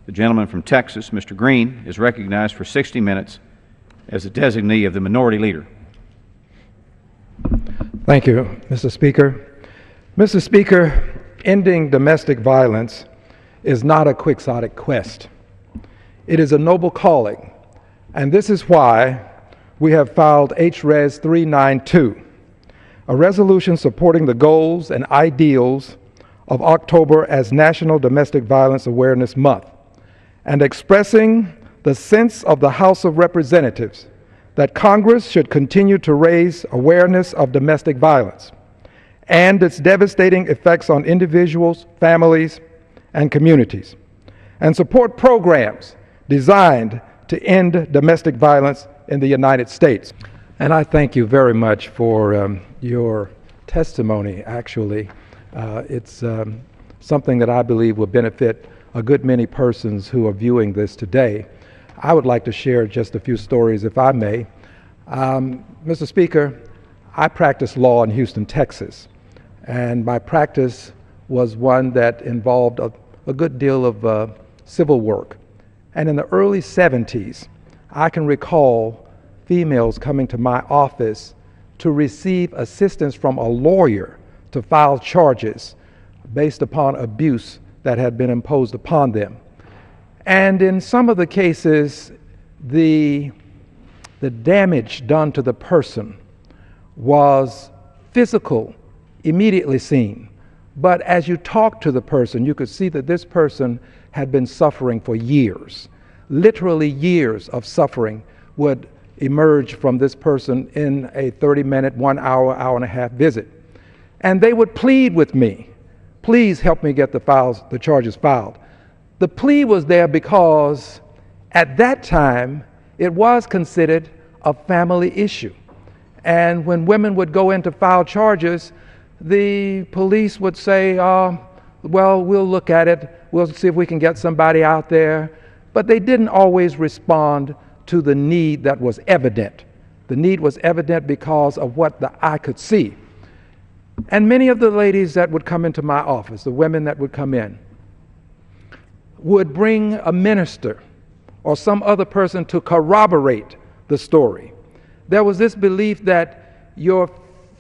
The gentleman from Texas, Mr. Green, is recognized for 60 minutes as a designee of the Minority Leader. Thank you, Mr. Speaker. Mr. Speaker, ending domestic violence is not a quixotic quest. It is a noble calling, and this is why we have filed HRES 392, a resolution supporting the goals and ideals of October as National Domestic Violence Awareness Month, and expressing the sense of the House of Representatives that Congress should continue to raise awareness of domestic violence and its devastating effects on individuals, families, and communities, and support programs designed to end domestic violence in the United States. And I thank you very much for your testimony, actually. It's something that I believe will benefit a good many persons who are viewing this today. I would like to share just a few stories, if I may. Mr. Speaker, I practice law in Houston, Texas, and my practice was one that involved a good deal of civil work. And in the early 70s, I can recall females coming to my office to receive assistance from a lawyer to file charges based upon abuse that had been imposed upon them. And in some of the cases, the damage done to the person was physical, immediately seen. But as you talked to the person, you could see that this person had been suffering for years. Literally years of suffering would emerge from this person in a 30-minute, 1 hour, hour and a half visit. And they would plead with me, please help me get the charges filed. The plea was there because at that time, it was considered a family issue. And when women would go in to file charges, the police would say, well, we'll look at it. We'll see if we can get somebody out there. But they didn't always respond to the need that was evident. The need was evident because of what the eye could see. And many of the ladies that would come into my office, the women that would come in, would bring a minister or some other person to corroborate the story. There was this belief that your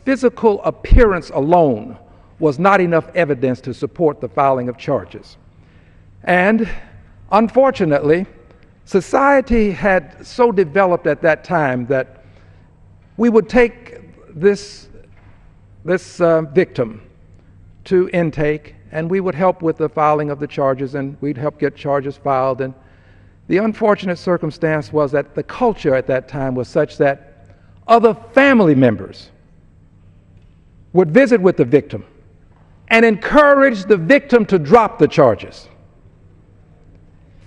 physical appearance alone was not enough evidence to support the filing of charges. And unfortunately, society had so developed at that time that we would take this victim to intake, and we would help with the filing of the charges, and we'd help get charges filed. And the unfortunate circumstance was that the culture at that time was such that other family members would visit with the victim and encourage the victim to drop the charges.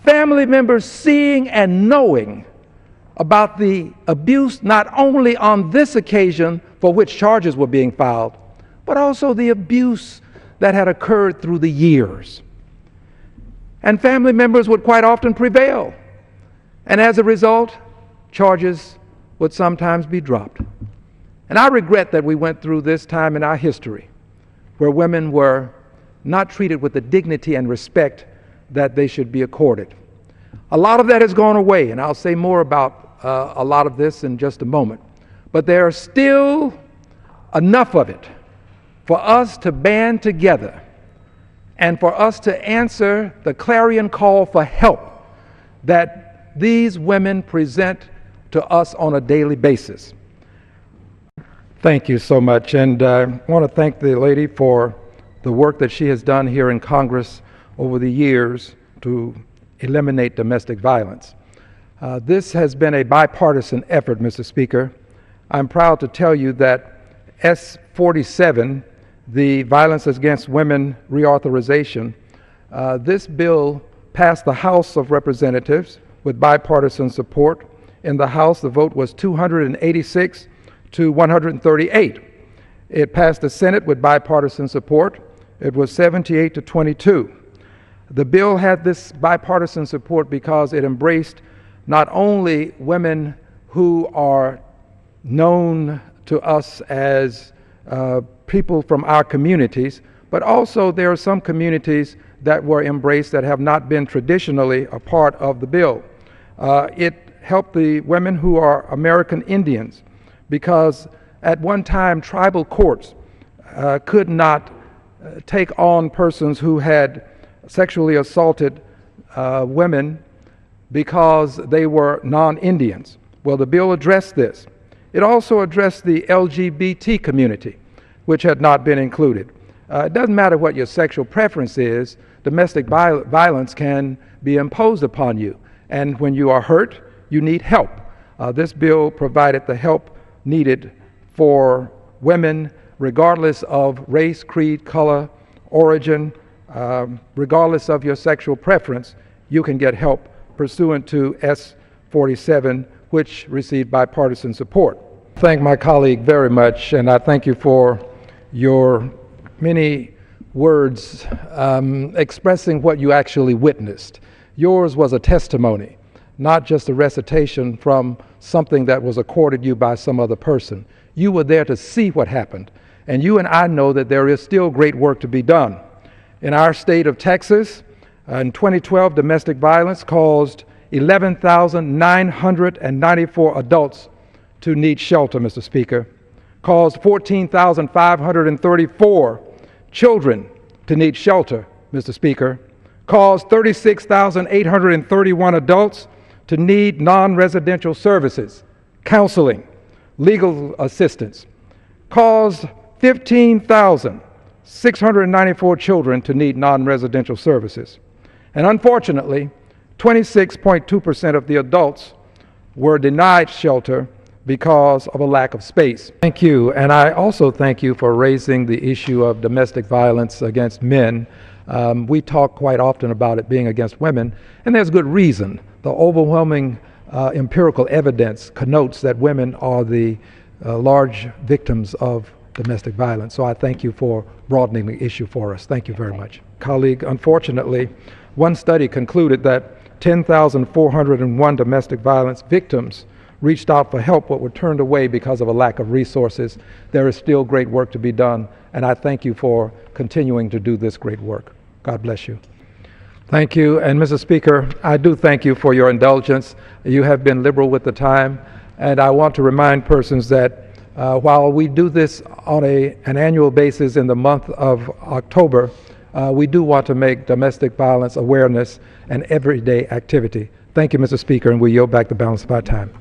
Family members seeing and knowing about the abuse not only on this occasion for which charges were being filed, but also the abuse that had occurred through the years. And family members would quite often prevail. And as a result, charges would sometimes be dropped. And I regret that we went through this time in our history where women were not treated with the dignity and respect that they should be accorded. A lot of that has gone away, and I'll say more about a lot of this in just a moment. But there are still enough of it for us to band together and for us to answer the clarion call for help that these women present to us on a daily basis. Thank you so much, and I want to thank the lady for the work that she has done here in Congress over the years to eliminate domestic violence. This has been a bipartisan effort, Mr. Speaker. I'm proud to tell you that S-47, the Violence Against Women Reauthorization, this bill passed the House of Representatives with bipartisan support. In the House, the vote was 286 to 138. It passed the Senate with bipartisan support. It was 78 to 22. The bill had this bipartisan support because it embraced not only women who are known to us as people from our communities, but also there are some communities that were embraced that have not been traditionally a part of the bill. It helped the women who are American Indians because at one time tribal courts could not take on persons who had sexually assaulted women because they were non-Indians. Well, the bill addressed this. It also addressed the LGBT community, which had not been included. It doesn't matter what your sexual preference is, domestic violence can be imposed upon you. And when you are hurt, you need help. This bill provided the help needed for women regardless of race, creed, color, origin, regardless of your sexual preference. You can get help pursuant to S-47, which received bipartisan support. I thank my colleague very much, and I thank you for your many words expressing what you actually witnessed. Yours was a testimony, not just a recitation from something that was accorded you by some other person. You were there to see what happened, and you and I know that there is still great work to be done. In our state of Texas, in 2012, domestic violence caused 11,994 adults to need shelter, Mr. Speaker, caused 14,534 children to need shelter, Mr. Speaker, caused 36,831 adults to need non-residential services, counseling, legal assistance, caused 15,694 children to need non-residential services. And unfortunately, 26.2% of the adults were denied shelter because of a lack of space. Thank you, and I also thank you for raising the issue of domestic violence against men. We talk quite often about it being against women, and there's good reason. The overwhelming empirical evidence connotes that women are the large victims of domestic violence. So I thank you for broadening the issue for us. Thank you very much. Colleague, unfortunately, one study concluded that 10,401 domestic violence victims reached out for help but were turned away because of a lack of resources. There is still great work to be done, and I thank you for continuing to do this great work. God bless you. Thank you. And Mr. Speaker, I do thank you for your indulgence. You have been liberal with the time, and I want to remind persons that while we do this on an annual basis in the month of October, we do want to make domestic violence awareness an everyday activity. Thank you, Mr. Speaker, and we yield back the balance of our time.